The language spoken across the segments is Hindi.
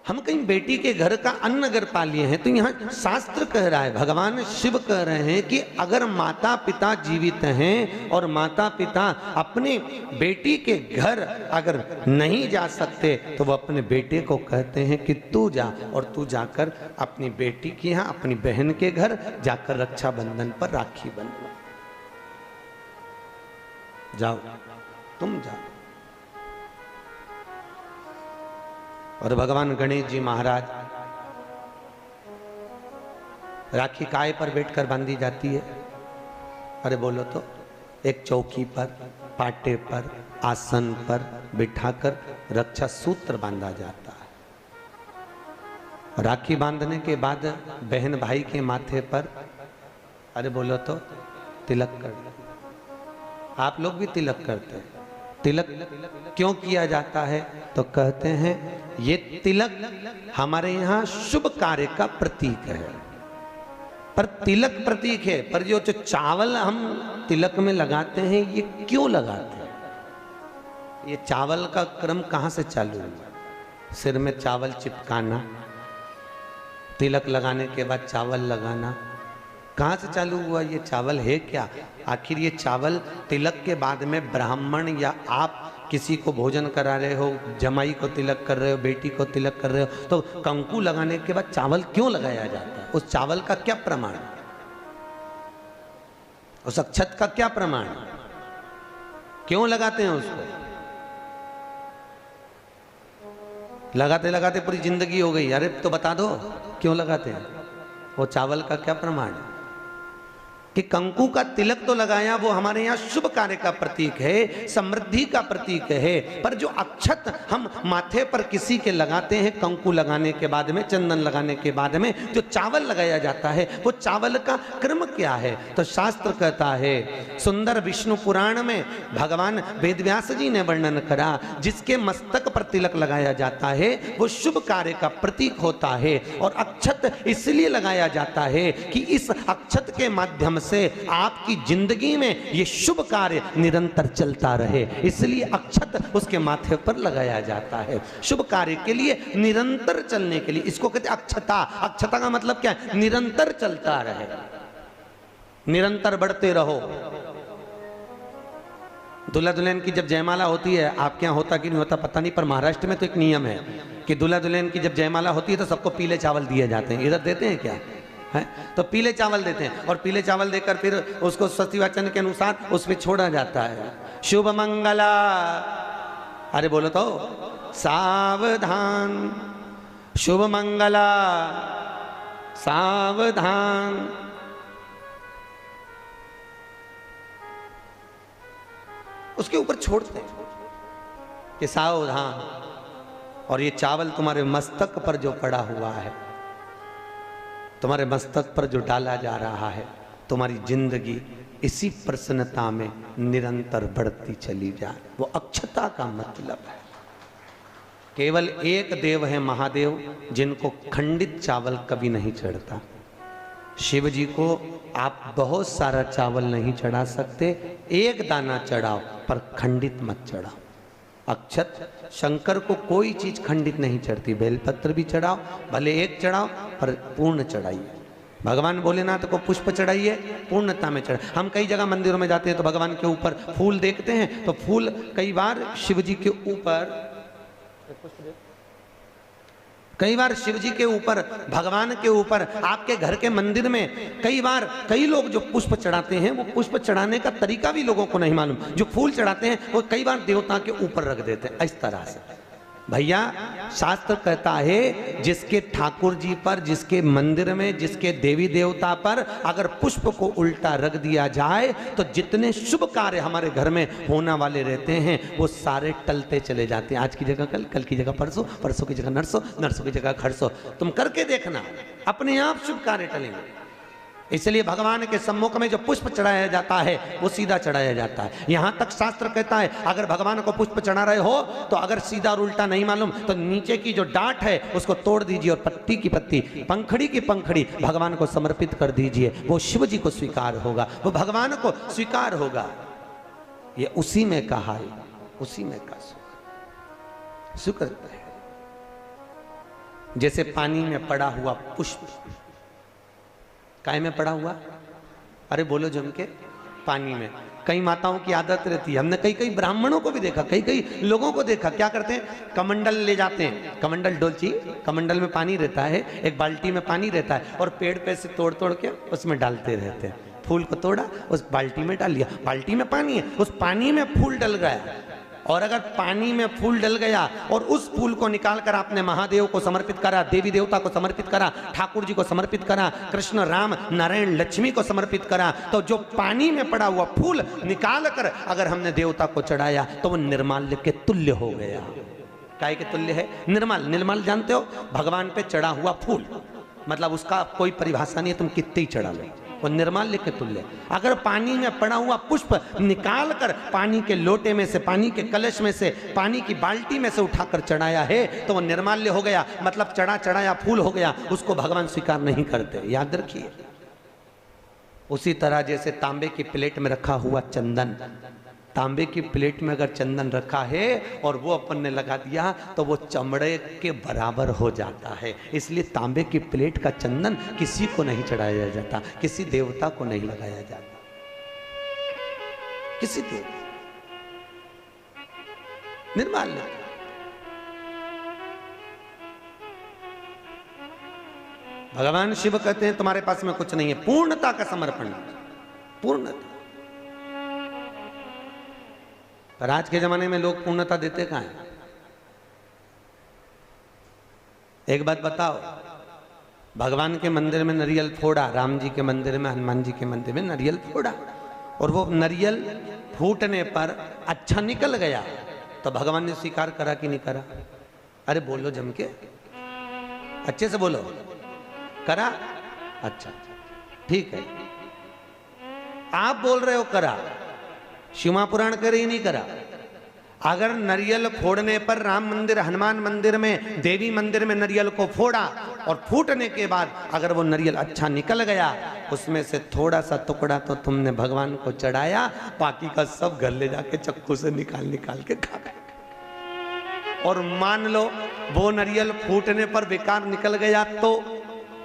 हम कहीं बेटी के घर का अन्न अगर पा लिए हैं तो यहाँ शास्त्र कह रहा है, भगवान शिव कह रहे हैं कि अगर माता पिता जीवित हैं और माता पिता अपने बेटी के घर अगर नहीं जा सकते तो वो अपने बेटे को कहते हैं कि तू जा, और तू जाकर अपनी बेटी के यहाँ अपनी बहन के घर जाकर रक्षाबंधन पर राखी बंधो, जाओ तुम जाओ। और भगवान गणेश जी महाराज राखी काय पर बैठकर बांधी जाती है? अरे बोलो तो, एक चौकी पर, पाटे पर, आसन पर बिठाकर रक्षा सूत्र बांधा जाता है। राखी बांधने के बाद बहन भाई के माथे पर, अरे बोलो तो, तिलक कर दो। आप लोग भी तिलक करते हैं। तिलक क्यों किया जाता है? तो कहते हैं ये तिलक हमारे यहाँ शुभ कार्य का प्रतीक है। पर तिलक प्रतीक है, पर जो चावल हम तिलक में लगाते हैं ये क्यों लगाते हैं? ये चावल का क्रम कहाँ से चालू हुआ? सिर में चावल चिपकाना, तिलक लगाने के बाद चावल लगाना, कहाँ से चालू हुआ? ये चावल है क्या? आखिर ये चावल तिलक के बाद में ब्राह्मण या आप किसी को भोजन करा रहे हो, जमाई को तिलक कर रहे हो, बेटी को तिलक कर रहे हो, तो कंकु लगाने के बाद चावल क्यों लगाया जाता है? उस चावल का क्या प्रमाण? उस अक्षत का क्या प्रमाण? क्यों लगाते हैं उसको? लगाते लगाते पूरी जिंदगी हो गई, अरे तो बता दो क्यों लगाते हैं? वो चावल का क्या प्रमाण है? कि कंकु का तिलक तो लगाया, वो हमारे यहाँ शुभ कार्य का प्रतीक है, समृद्धि का प्रतीक है। पर जो अक्षत हम माथे पर किसी के लगाते हैं, कंकु लगाने के बाद में, चंदन लगाने के बाद में जो चावल लगाया जाता है, वो चावल का क्रम क्या है? तो शास्त्र कहता है, सुंदर विष्णु पुराण में भगवान वेदव्यास जी ने वर्णन करा, जिसके मस्तक पर तिलक लगाया जाता है वो शुभ कार्य का प्रतीक होता है। और अक्षत इसलिए लगाया जाता है कि इस अक्षत के माध्यम से आपकी जिंदगी में ये शुभ कार्य निरंतर चलता रहे, इसलिए अक्षत उसके माथे पर लगाया जाता है। शुभ कार्य के लिए, निरंतर चलने के लिए, इसको कहते हैं अक्षता। अक्षता का मतलब क्या है? निरंतर चलता रहे, निरंतर बढ़ते रहो। दूल्हा दुल्हन की जब जयमाला होती है, आपके यहाँ होता कि नहीं होता पता नहीं, पर महाराष्ट्र में तो एक नियम है कि दूल्हा दुल्हन की जब जयमाला होती है तो सबको पीले चावल दिए जाते हैं। इधर देते हैं क्या है? तो पीले चावल देते हैं, और पीले चावल देकर फिर उसको स्वस्ति वाचन के अनुसार उसमें छोड़ा जाता है। शुभ मंगला, अरे बोलो तो, सावधान, शुभ मंगला सावधान। उसके ऊपर छोड़ते हैं कि सावधान। और ये चावल तुम्हारे मस्तक पर जो पड़ा हुआ है, तुम्हारे मस्तक पर जो डाला जा रहा है, तुम्हारी जिंदगी इसी प्रसन्नता में निरंतर बढ़ती चली जाए, वो अक्षता का मतलब है। केवल एक देव है महादेव, जिनको खंडित चावल कभी नहीं चढ़ता। शिव जी को आप बहुत सारा चावल नहीं चढ़ा सकते, एक दाना चढ़ाओ, पर खंडित मत चढ़ाओ। अक्षत, शंकर को कोई चीज खंडित नहीं चढ़ती। बेलपत्र भी चढ़ाओ, भले एक चढ़ाओ, पर पूर्ण चढ़ाइए। भगवान भोलेनाथ को पुष्प चढ़ाइए, पूर्णता में चढ़ाइए। हम कई जगह मंदिरों में जाते हैं तो भगवान के ऊपर फूल देखते हैं, तो फूल कई बार शिव जी के ऊपर, कई बार शिव जी के ऊपर, भगवान के ऊपर, आपके घर के मंदिर में कई बार कई लोग जो पुष्प चढ़ाते हैं, वो पुष्प चढ़ाने का तरीका भी लोगों को नहीं मालूम। जो फूल चढ़ाते हैं वो कई बार देवता के ऊपर रख देते हैं, इस तरह से। भैया, शास्त्र कहता है जिसके ठाकुर जी पर, जिसके मंदिर में, जिसके देवी देवता पर अगर पुष्प को उल्टा रख दिया जाए तो जितने शुभ कार्य हमारे घर में होने वाले रहते हैं वो सारे टलते चले जाते हैं। आज की जगह कल, कल की जगह परसों, परसों की जगह नरसों, नरसों की जगह खरसों। तुम करके देखना, अपने आप शुभ कार्य टलेंगे। इसलिए भगवान के सम्मुख में जो पुष्प चढ़ाया जाता है वो सीधा चढ़ाया जाता है। यहां तक शास्त्र कहता है अगर भगवान को पुष्प चढ़ा रहे हो तो अगर सीधा और उल्टा नहीं मालूम तो नीचे की जो डांट है उसको तोड़ दीजिए और पत्ती की पत्ती, पंखड़ी की पंखड़ी भगवान को समर्पित कर दीजिए। वो शिव जी को स्वीकार होगा, वो भगवान को स्वीकार होगा। ये उसी में कहा है, उसी में का सुख है। जैसे पानी में पड़ा हुआ पुष्प, काय में पड़ा हुआ, अरे बोलो जम के, पानी में। कई माताओं की आदत रहती है, हमने कई ब्राह्मणों को भी देखा, कई लोगों को देखा, क्या करते हैं, कमंडल ले जाते हैं, कमंडल डोलची, कमंडल में पानी रहता है, एक बाल्टी में पानी रहता है, और पेड़ पे से तोड़ के उसमें डालते रहते हैं। फूल को तोड़ा, उस बाल्टी में डाल लिया, बाल्टी में पानी है, उस पानी में फूल डल गया। और अगर पानी में फूल डल गया और उस फूल को निकालकर आपने महादेव को समर्पित करा, देवी देवता को समर्पित करा, ठाकुर जी को समर्पित करा, कृष्ण राम नारायण लक्ष्मी को समर्पित करा, तो जो पानी में पड़ा हुआ फूल निकालकर अगर हमने देवता को चढ़ाया तो वो निर्माल्य के तुल्य हो गया। काय के तुल्य है? निर्मल। निर्मल जानते हो, भगवान पे चढ़ा हुआ फूल, मतलब उसका कोई परिभाषा नहीं है, तुम कितने ही चढ़ा लो, वो निर्माल्य के तुल्य। अगर पानी में पड़ा हुआ पुष्प निकालकर पानी के लोटे में से, पानी के कलश में से, पानी की बाल्टी में से उठाकर चढ़ाया है तो वो निर्माल्य हो गया, मतलब चढ़ाया फूल हो गया, उसको भगवान स्वीकार नहीं करते, याद रखिए। उसी तरह जैसे तांबे की प्लेट में रखा हुआ चंदन, तांबे की प्लेट में अगर चंदन रखा है और वो अपन ने लगा दिया तो वो चमड़े के बराबर हो जाता है। इसलिए तांबे की प्लेट का चंदन किसी को नहीं चढ़ाया जाता, किसी देवता को नहीं लगाया जाता, किसी देवता, निर्माल्य। भगवान शिव कहते हैं तुम्हारे पास में कुछ नहीं है, पूर्णता का समर्पण, पूर्णता। पर आज के जमाने में लोग पूर्णता देते कहां हैं? एक बात बताओ, भगवान के मंदिर में नारियल फोड़ा, राम जी के मंदिर में, हनुमान जी के मंदिर में नारियल फोड़ा, और वो नारियल फूटने पर अच्छा निकल गया तो भगवान ने स्वीकार करा कि नहीं करा? अरे बोलो जम के, अच्छे से बोलो, करा? अच्छा ठीक है, आप बोल रहे हो करा, शिवा पुराण करे ही नहीं करा। अगर नारियल फोड़ने पर राम मंदिर, हनुमान मंदिर में, देवी मंदिर में नारियल को फोड़ा और फूटने के बाद अगर वो नारियल अच्छा निकल गया, उसमें से थोड़ा सा टुकड़ा तो तुमने भगवान को चढ़ाया, बाकी का सब घर ले जाके चक्कू से निकाल के खा गए। और मान लो वो नारियल फूटने पर बेकार निकल गया तो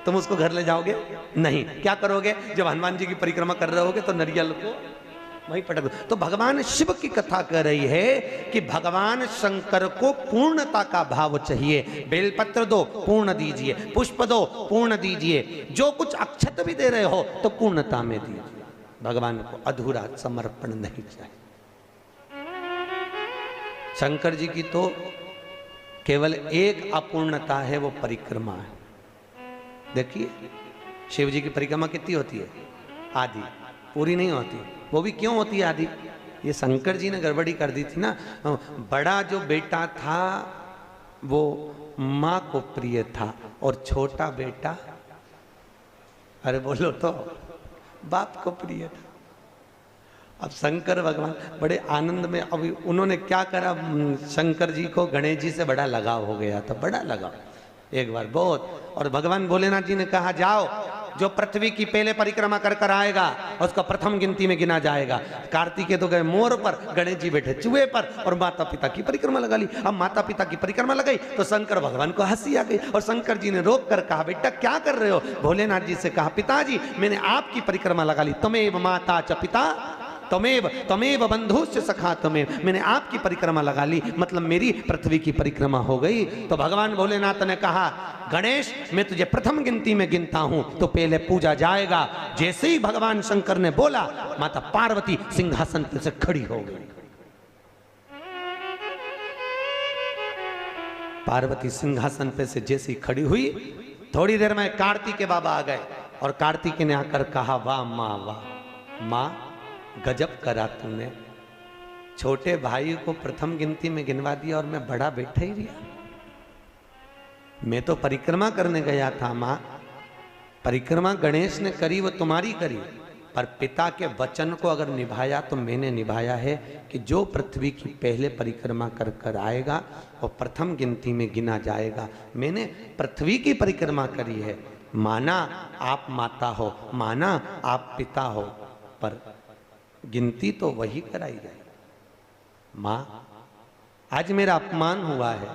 तुम उसको घर ले जाओगे? नहीं। क्या करोगे? जब हनुमान जी की परिक्रमा कर रहे होगे तो नारियल को वहीं पटक दो। तो भगवान शिव की कथा कर रही है कि भगवान शंकर को पूर्णता का भाव चाहिए। बेलपत्र दो, पूर्ण दीजिए, पुष्प दो, पूर्ण दीजिए, जो कुछ अक्षत भी दे रहे हो तो पूर्णता में दीजिए। भगवान को अधूरा समर्पण नहीं चाहिए। शंकर जी की तो केवल एक अपूर्णता है, वो परिक्रमा है। देखिए शिव जी की परिक्रमा कितनी होती है? आधी, पूरी नहीं होती। वो भी क्यों होती है आदि? ये शंकर जी ने गड़बड़ी कर दी थी ना। बड़ा जो बेटा था वो माँ को प्रिय था और छोटा बेटा, अरे बोलो तो, बाप को प्रिय था। अब शंकर भगवान बड़े आनंद में, अभी उन्होंने क्या करा, शंकर जी को गणेश जी से बड़ा लगाव हो गया था, बड़ा लगाव एक बार बहुत। और भगवान भोलेनाथ जी ने कहा जाओ, जो पृथ्वी की पहले परिक्रमा कर आएगा उसका प्रथम गिनती में गिना जाएगा। कार्तिकेय तो गए मोर पर, गणेश जी बैठे चूहे पर, और माता पिता की परिक्रमा लगा ली। अब माता पिता की परिक्रमा लगाई तो शंकर भगवान को हंसी आ गई और शंकर जी ने रोक कर कहा, बेटा क्या कर रहे हो? भोलेनाथ जी से कहा, पिताजी मैंने आपकी परिक्रमा लगा ली, तमेव माता च पिता तमेव बंधुश्च सखा तमेव, मैंने आपकी परिक्रमा लगा ली, मतलब मेरी पृथ्वी की परिक्रमा हो गई। तो भगवान भोलेनाथ ने कहा, गणेश मैं तुझे प्रथम गिनती में गिनता हूं तो पहले पूजा जाएगा। जैसे ही भगवान शंकर ने बोला, माता पार्वती सिंहासन पर से खड़ी हो गई। पार्वती सिंहासन पे से जैसी खड़ी हुई, थोड़ी देर में कार्तिकेय बाबा आ गए और कार्तिकेय ने आकर कहा, वाह माँ, वाह माँ, गजब करा तूने, छोटे भाई को प्रथम गिनती में गिनवा दिया और मैं बड़ा बैठा ही रहा। मैं तो परिक्रमा करने गया था माँ, परिक्रमा गणेश ने करी वो तुम्हारी करी, पर पिता के वचन को अगर निभाया तो मैंने निभाया है कि जो पृथ्वी की पहले परिक्रमा कर कर आएगा वो प्रथम गिनती में गिना जाएगा। मैंने पृथ्वी की परिक्रमा करी है, माना आप माता हो, माना आप पिता हो, पर गिनती तो वही कराई जाए। माँ आज मेरा अपमान हुआ है।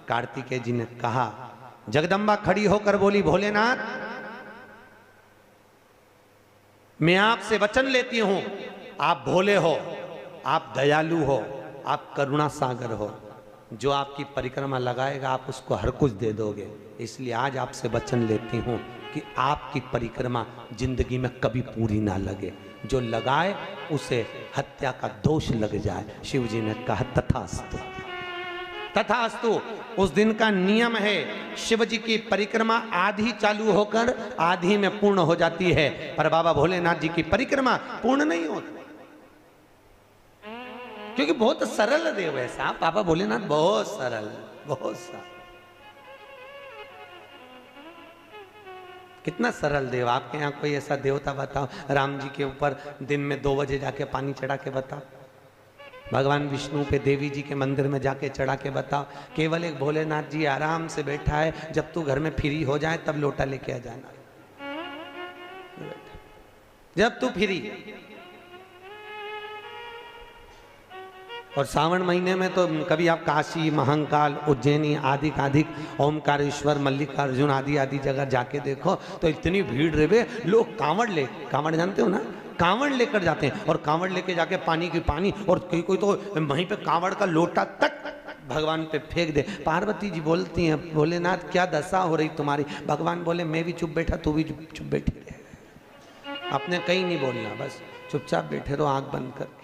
कार्तिकेय जी ने कहा, जगदम्बा खड़ी होकर बोली, भोलेनाथ मैं आपसे वचन लेती हूं, आप भोले हो, आप दयालु हो, आप करुणा सागर हो, जो आपकी परिक्रमा लगाएगा आप उसको हर कुछ दे दोगे। इसलिए आज आपसे वचन लेती हूं कि आपकी परिक्रमा जिंदगी में कभी पूरी ना लगे, जो लगाए उसे हत्या का दोष लग जाए। शिव जी ने कहा तथास्तु, तथास्तु। उस दिन का नियम है, शिव जी की परिक्रमा आधी चालू होकर आधी में पूर्ण हो जाती है, पर बाबा भोलेनाथ जी की परिक्रमा पूर्ण नहीं होती, क्योंकि बहुत सरल देव है साहब बाबा भोलेनाथ, बहुत सरल, बहुत सरल। कितना सरल देव। आपके यहाँ कोई ऐसा देवता बताओ, राम जी के ऊपर दिन में 2 बजे जाके पानी चढ़ा के बताओ, भगवान विष्णु पे देवी जी के मंदिर में जाके चढ़ा के बताओ। केवल एक भोलेनाथ जी आराम से बैठा है, जब तू घर में फ्री हो जाए तब लोटा लेके आ जाना, जब तू फ्री। और सावन महीने में तो कभी आप काशी, महाकाल, उज्जैनी आदि आधिक ओमकारेश्वर, मल्लिकार्जुन आदि आदि जगह जाके देखो तो इतनी भीड़ रहे, लोग कांवड़ जानते हो ना, कांवड़ लेकर जाते हैं, और कांवड़ लेके जाके पानी की पानी, और कोई तो वहीं पे कांवड़ का लोटा तक भगवान पे फेंक दे। पार्वती जी बोलती हैं, भोलेनाथ क्या दशा हो रही तुम्हारी। भगवान बोले मैं भी चुप बैठा, तू भी चुप बैठी रहे, आपने कहीं नहीं बोलना, बस चुपचाप बैठे रहो आंख बंद कर।